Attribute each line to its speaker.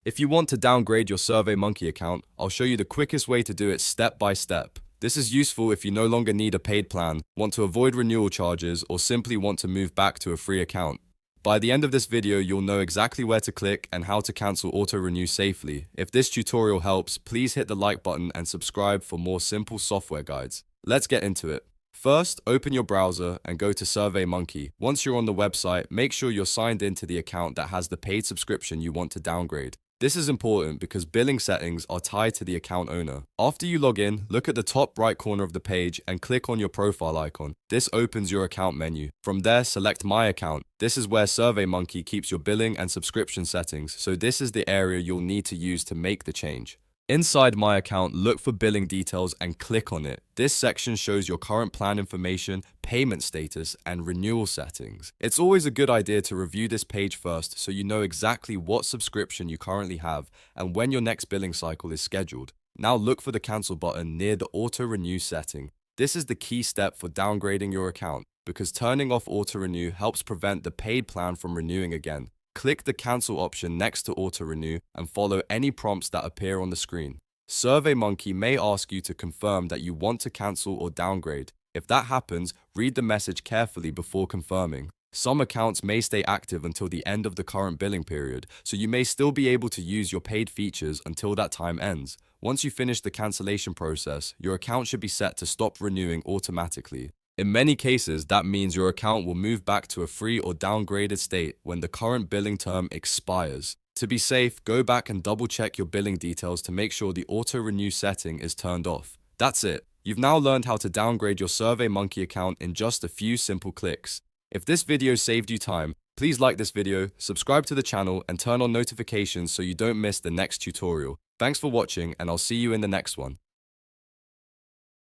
Speaker 1: If you want to downgrade your SurveyMonkey account, I'll show you the quickest way to do it step by step. This is useful if you no longer need a paid plan, want to avoid renewal charges, or simply want to move back to a free account. By the end of this video, you'll know exactly where to click and how to cancel auto-renew safely. If this tutorial helps, please hit the like button and subscribe for more simple software guides. Let's get into it. First, open your browser and go to SurveyMonkey. Once you're on the website, make sure you're signed into the account that has the paid subscription you want to downgrade. This is important because billing settings are tied to the account owner. After you log in, look at the top right corner of the page and click on your profile icon. This opens your account menu. From there, select My Account. This is where SurveyMonkey keeps your billing and subscription settings, so this is the area you'll need to use to make the change. Inside My Account, look for billing details and click on it. This section shows your current plan information, payment status, and renewal settings. It's always a good idea to review this page first so you know exactly what subscription you currently have and when your next billing cycle is scheduled. Now look for the cancel button near the auto renew setting. This is the key step for downgrading your account because turning off auto renew helps prevent the paid plan from renewing again. Click the cancel option next to auto renew and follow any prompts that appear on the screen. SurveyMonkey may ask you to confirm that you want to cancel or downgrade. If that happens, read the message carefully before confirming. Some accounts may stay active until the end of the current billing period, so you may still be able to use your paid features until that time ends. Once you finish the cancellation process, your account should be set to stop renewing automatically. In many cases, that means your account will move back to a free or downgraded state when the current billing term expires. To be safe, go back and double check your billing details to make sure the auto-renew setting is turned off. That's it. You've now learned how to downgrade your SurveyMonkey account in just a few simple clicks. If this video saved you time, please like this video, subscribe to the channel, and turn on notifications so you don't miss the next tutorial. Thanks for watching, and I'll see you in the next one.